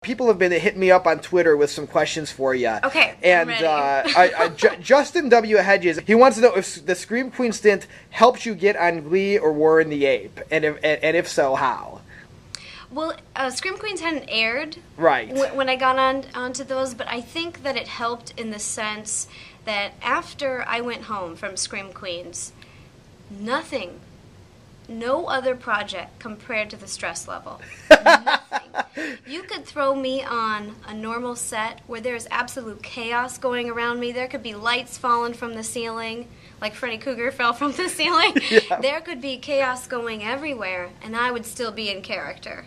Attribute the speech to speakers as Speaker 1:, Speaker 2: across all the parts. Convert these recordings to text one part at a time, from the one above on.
Speaker 1: people have been hitting me up on Twitter with some questions for you.
Speaker 2: Okay,
Speaker 1: and
Speaker 2: I'm ready.
Speaker 1: Justin W. Hedges, he wants to know if the Scream Queen stint helped you get on Glee or Warren the Ape, and if so, how?
Speaker 2: Well, Scream Queens hadn't aired
Speaker 1: right
Speaker 2: when I got onto those, but I think that it helped in the sense that after I went home from Scream Queens, no other project compared to the stress level. Nothing. You could throw me on a normal set where there's absolute chaos going around me. There could be lights falling from the ceiling, like Freddy Krueger fell from the ceiling. Yeah. There could be chaos going everywhere, and I would still be in character.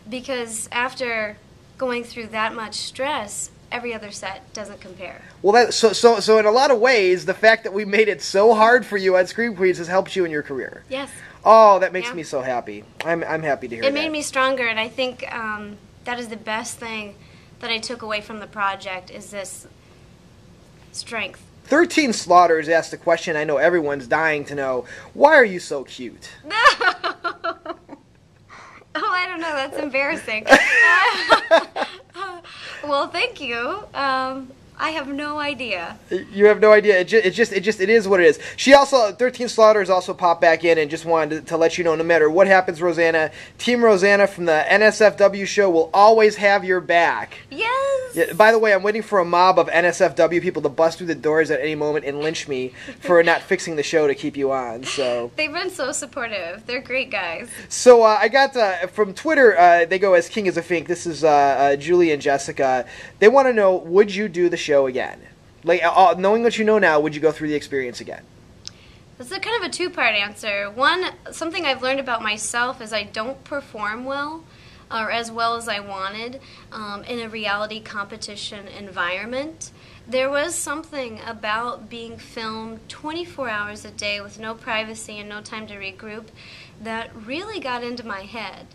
Speaker 2: Because after going through that much stress, every other set doesn't compare.
Speaker 1: Well, so in a lot of ways, the fact that we made it so hard for you on Scream Queens has helped you in your career.
Speaker 2: Yes.
Speaker 1: Oh, that makes me so happy. I'm happy to hear that.
Speaker 2: It made me stronger, and I think that is the best thing that I took away from the project is this strength.
Speaker 1: 13 Slaughters asked the question I know everyone's dying to know. Why are you so cute?
Speaker 2: Oh, I don't know. That's embarrassing. Well, thank you. I have no idea.
Speaker 1: You have no idea. It is what it is. She also, 13 Slaughters also popped back in and just wanted to let you know, no matter what happens, Rosanna, Team Rosanna from the NSFW show will always have your back.
Speaker 2: Yes.
Speaker 1: Yeah, by the way, I'm waiting for a mob of NSFW people to bust through the doors at any moment and lynch me for not fixing the show to keep you on. So
Speaker 2: they've been so supportive. They're great guys.
Speaker 1: So I got from Twitter. They go as King as a Fink. This is Julie and Jessica. They want to know: would you do the show again? Like, knowing what you know now, would you go through the experience again?
Speaker 2: That's a kind of a two-part answer. One, something I've learned about myself is I don't perform well, or as well as I wanted, in a reality competition environment. There was something about being filmed 24 hours a day with no privacy and no time to regroup that really got into my head.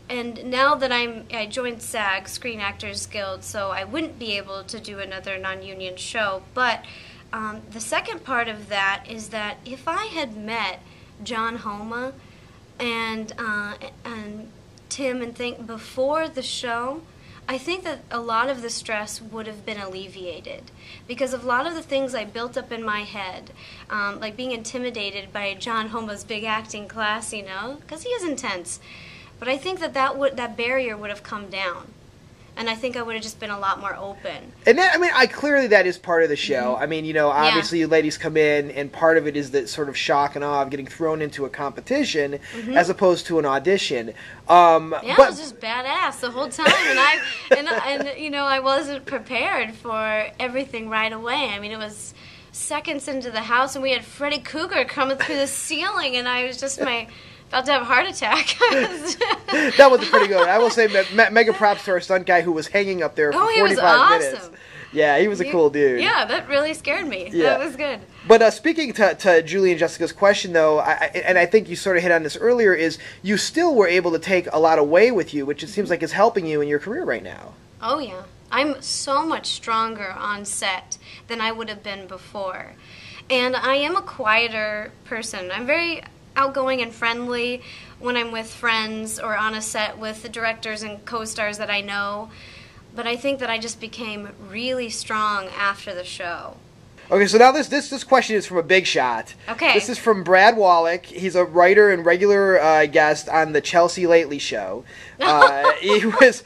Speaker 2: And now that I joined SAG, Screen Actors Guild, so I wouldn't be able to do another non-union show. But the second part of that is that if I had met John Homa and Tim and think before the show, I think that a lot of the stress would have been alleviated because of a lot of the things I built up in my head, like being intimidated by John Homa's big acting class, you know, because he is intense. But I think that barrier would have come down, and I think I would have just been a lot more open. And
Speaker 1: that, I mean, clearly that is part of the show. Mm-hmm. I mean, you know, obviously you ladies come in, and part of it is the sort of shock and awe of getting thrown into a competition as opposed to an audition.
Speaker 2: I was just badass the whole time, and you know, I wasn't prepared for everything right away. I mean, it was seconds into the house, and we had Freddy Krueger coming through the ceiling, and I was just about to have a heart attack.
Speaker 1: That was pretty good. I will say mega props to our stunt guy who was hanging up there for 45 minutes. Yeah, he was a cool dude.
Speaker 2: Yeah, that really scared me.
Speaker 1: Yeah.
Speaker 2: That was good.
Speaker 1: But speaking to Julie and Jessica's question, though, and I think you sort of hit on this earlier, is you still were able to take a lot away with you, which it seems like is helping you in your career right now.
Speaker 2: Oh, yeah. I'm so much stronger on set than I would have been before. And I am a quieter person. I'm very outgoing and friendly when I'm with friends or on a set with the directors and co-stars that I know. But I think that I just became really strong after the show.
Speaker 1: Okay, so now this question is from a big shot.
Speaker 2: Okay.
Speaker 1: This is from Brad Wallach. He's a writer and regular guest on the Chelsea Lately show. He was,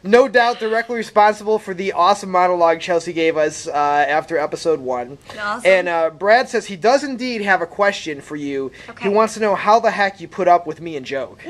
Speaker 1: no doubt, directly responsible for the awesome monologue Chelsea gave us after episode 1.
Speaker 2: Awesome.
Speaker 1: And Brad says he does indeed have a question for you.
Speaker 2: Okay.
Speaker 1: He wants to know how the heck you put up with me and Joke.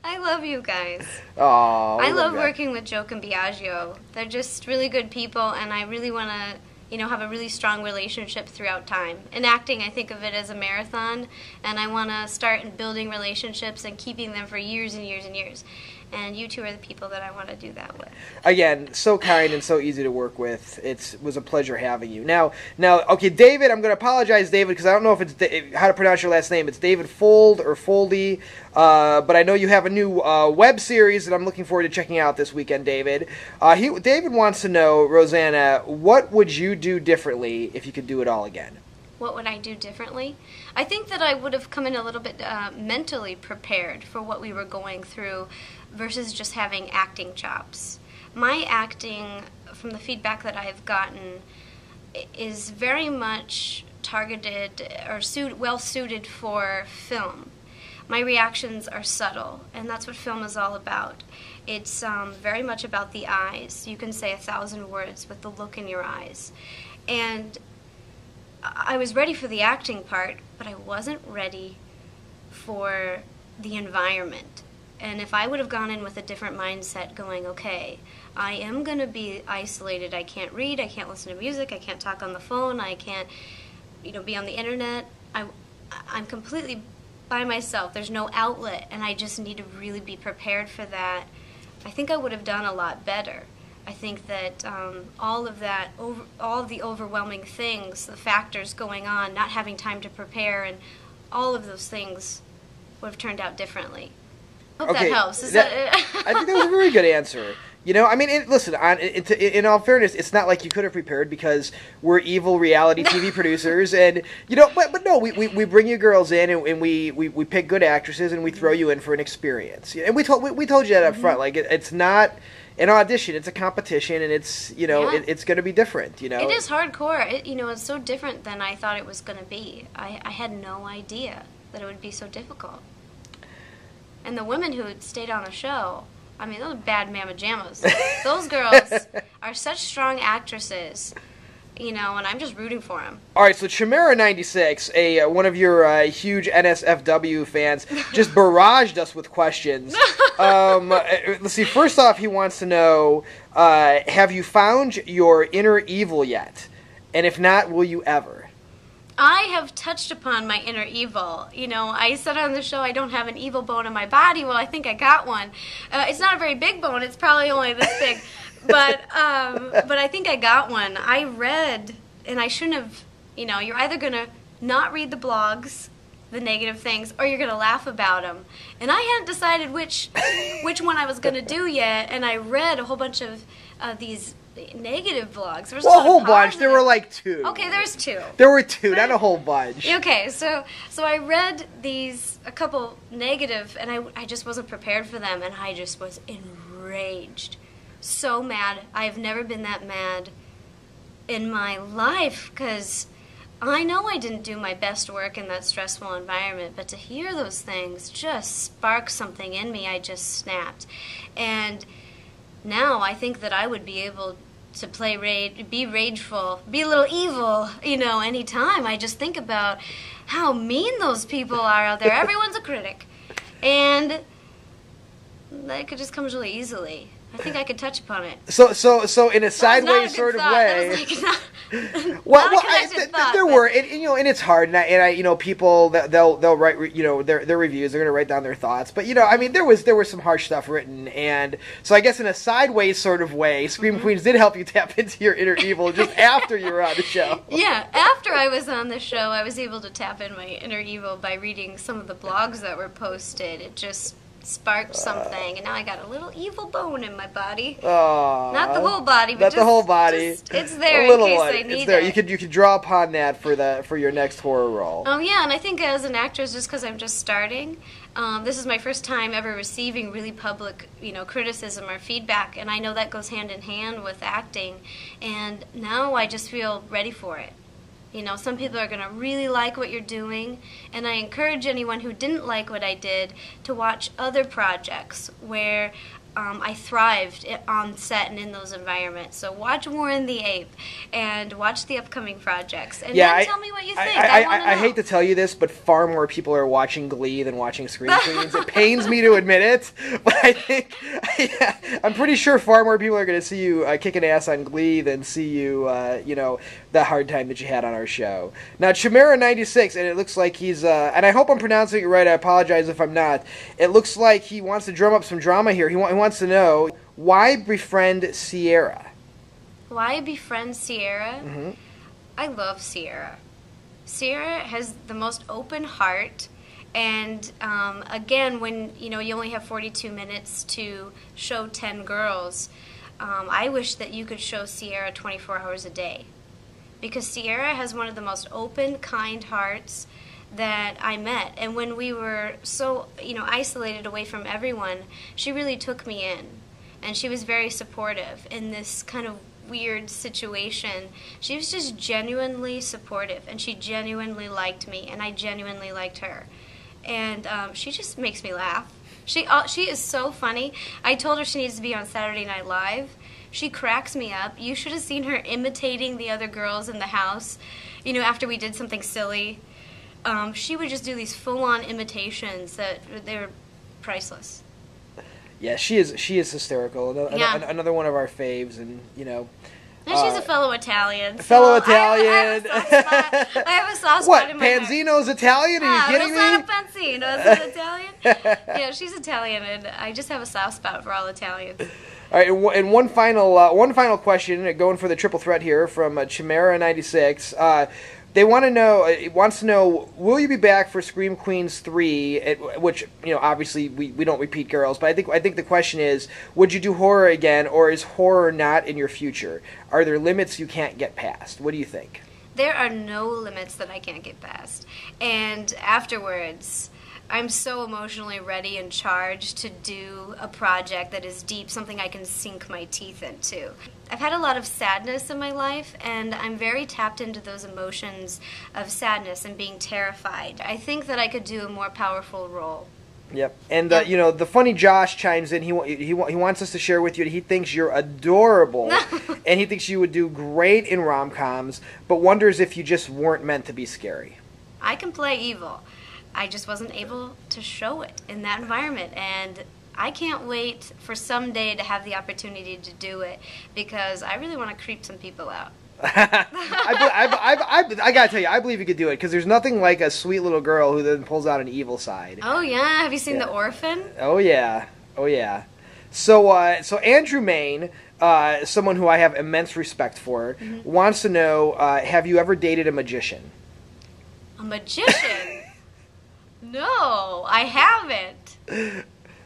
Speaker 2: I love you guys.
Speaker 1: Oh,
Speaker 2: I love working with Joke and Biagio. They're just really good people, and I really want to, you know, have a really strong relationship throughout time. In acting, I think of it as a marathon, and I want to start in building relationships and keeping them for years and years and years. And you two are the people that I want to do that with. Again,
Speaker 1: so kind and so easy to work with. It was a pleasure having you. Now, okay, David, I'm going to apologize, David, because I don't know if it's how to pronounce your last name. It's David Fold or Foldy, but I know you have a new web series that I'm looking forward to checking out this weekend, David. David wants to know, Rosanna, what would you do differently if you could do it all again?
Speaker 2: What would I do differently? I think that I would have come in a little bit mentally prepared for what we were going through. versus just having acting chops. My acting, from the feedback that I've gotten, is very much targeted or well suited for film. My reactions are subtle, and that's what film is all about. It's very much about the eyes. You can say 1,000 words with the look in your eyes. And I was ready for the acting part, but I wasn't ready for the environment. And if I would have gone in with a different mindset going, okay, I am going to be isolated. I can't read, I can't listen to music, I can't talk on the phone, I can't, be on the internet. I'm completely by myself. There's no outlet, and I just need to really be prepared for that. I think I would have done a lot better. I think that all of the overwhelming things, the factors going on, not having time to prepare, and all of those things would have turned out differently. Hope that helps.
Speaker 1: I think that was a very good answer. Listen, in all fairness, it's not like you could have prepared because we're evil reality TV producers, and, but no, we bring you girls in, and we pick good actresses, and we throw you in for an experience. And we told you that up front. Like, it's not an audition, it's a competition, and it's, it's going to be different, It
Speaker 2: is hardcore. It's so different than I thought it was going to be. I had no idea that it would be so difficult. And the women who stayed on the show, those are bad mamma jammas. Those girls are such strong actresses, and I'm just rooting for them. All
Speaker 1: right, so Chimera96, one of your huge NSFW fans, just barraged us with questions. Let's see, first off, he wants to know, have you found your inner evil yet? And if not, will you ever?
Speaker 2: I have touched upon my inner evil. I said on the show I don't have an evil bone in my body. Well, I think I got one. It's not a very big bone. It's probably only this big. But I think I got one. I read, and I shouldn't have, you're either going to not read the blogs, the negative things, or you're going to laugh about them. And I hadn't decided which one I was going to do yet, and I read a whole bunch of these negative vlogs. There's
Speaker 1: a whole bunch. There were like 2.
Speaker 2: Okay, there's 2.
Speaker 1: There were 2, not a whole bunch.
Speaker 2: Okay, so I read a couple negative, and I just wasn't prepared for them, and I just was enraged. So mad. I've never been that mad in my life, because I know I didn't do my best work in that stressful environment, but to hear those things just sparked something in me. I just snapped. And now I think that I would be able to be rageful, be a little evil, anytime. I just think about how mean those people are out there. Everyone's a critic. And that could just comes really easily. I think I could touch upon it.
Speaker 1: So in a sideways sort of way. There were, and it's hard, and I people that they'll write, their reviews. They're going to write down their thoughts, but there was some harsh stuff written, and so I guess in a sideways sort of way, Scream Queens did help you tap into your inner evil just after you were on the show.
Speaker 2: Yeah, after I was on the show, I was able to tap in my inner evil by reading some of the blogs that were posted. It just sparked something, and now I got a little evil bone in my body. Not the whole body, but
Speaker 1: the whole body.
Speaker 2: It's there in case I need
Speaker 1: it's there.
Speaker 2: it.
Speaker 1: You could draw upon that for your next horror role.
Speaker 2: Yeah, and I think as an actress, just because I'm just starting, this is my first time ever receiving really public, criticism or feedback, and I know that goes hand in hand with acting, and now I just feel ready for it. Some people are going to really like what you're doing, and I encourage anyone who didn't like what I did to watch other projects where I thrived on set and in those environments. So watch Warren the Ape and watch the upcoming projects, and then tell me what you think.
Speaker 1: I hate to tell you this, but far more people are watching Glee than watching Scream Queens. It pains me to admit it, but I think I'm pretty sure far more people are going to see you kicking ass on Glee than see you, the hard time that you had on our show. Now, Chimera96, and it looks like he's, and I hope I'm pronouncing it right. I apologize if I'm not. It looks like he wants to drum up some drama here. He wants to know, why befriend Ciara?
Speaker 2: Why befriend Ciara?
Speaker 1: Mm-hmm.
Speaker 2: I love Ciara. Ciara has the most open heart, and again, when you only have 42 minutes to show 10 girls, I wish that you could show Ciara 24 hours a day, because Ciara has one of the most open, kind hearts that I met. And when we were so, isolated away from everyone, she really took me in. And she was very supportive in this kind of weird situation. She was just genuinely supportive, and she genuinely liked me, and I genuinely liked her. And she just makes me laugh. She is so funny. I told her she needs to be on Saturday Night Live. She cracks me up. You should have seen her imitating the other girls in the house, after we did something silly. She would just do these full-on imitations that they're priceless.
Speaker 1: Yeah, she is hysterical. Another one of our faves, and
Speaker 2: And she's a fellow Italian.
Speaker 1: Italian.
Speaker 2: I have a soft spot in my heart.
Speaker 1: Panzino's Italian? Are you kidding me?
Speaker 2: Rosanna Pansino is Italian. Yeah, she's Italian, and I just have a soft spot for all Italians.
Speaker 1: All right, and one final question, going for the triple threat here from Chimera96. They wants to know, will you be back for Scream Queens 3? Which, obviously we don't repeat girls, but I think the question is, would you do horror again, or is horror not in your future? Are there limits you can't get past? What do you think?
Speaker 2: There are no limits that I can't get past. And afterwards, I'm so emotionally ready and charged to do a project that is deep, something I can sink my teeth into. I've had a lot of sadness in my life, and I'm very tapped into those emotions of sadness and being terrified. I think that I could do a more powerful role.
Speaker 1: Yep. And, the funny Josh chimes in. He wants us to share with you that he thinks you're adorable, and he thinks you would do great in rom-coms, but wonders if you just weren't meant to be scary.
Speaker 2: I can play evil. I just wasn't able to show it in that environment, and I can't wait for someday to have the opportunity to do it, because I really want to creep some people out.
Speaker 1: I gotta tell you, I believe you could do it, because there's nothing like a sweet little girl who then pulls out an evil side.
Speaker 2: Oh yeah, have you seen The Orphan?
Speaker 1: Oh yeah. So Andrew Main, someone who I have immense respect for, wants to know, have you ever dated a magician?
Speaker 2: A magician? No, I haven't.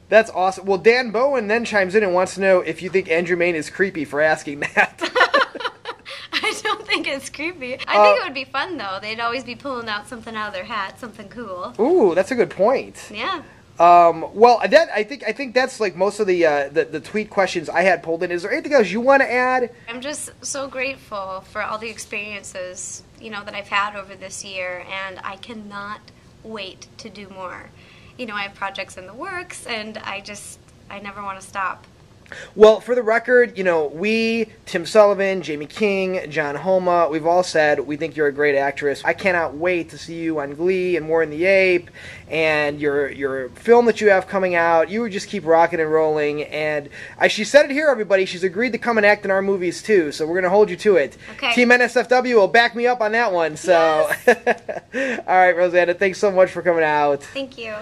Speaker 1: That's awesome. Well, Dan Bowen then chimes in and wants to know if you think Andrew Main is creepy for asking that.
Speaker 2: I don't think it's creepy. I think it would be fun, though. They'd always be pulling out something out of their hat, something cool.
Speaker 1: Ooh, that's a good point.
Speaker 2: Yeah.
Speaker 1: Well, I think that's like most of the tweet questions I had pulled in. Is there anything else you want to add?
Speaker 2: I'm just so grateful for all the experiences, that I've had over this year, and I cannot wait to do more. I have projects in the works, and I never want to stop.
Speaker 1: Well, for the record, we, Tim Sullivan, Jamie King, John Homa, we've all said we think you're a great actress. I cannot wait to see you on Glee and More in the Ape, and your film that you have coming out. You would just keep rocking and rolling, and she said it here, everybody. She's agreed to come and act in our movies, too, so we're going to hold you to it.
Speaker 2: Okay.
Speaker 1: Team NSFW will back me up on that one. So,
Speaker 2: yes.
Speaker 1: All right, Rosanna, thanks so much for coming out.
Speaker 2: Thank you.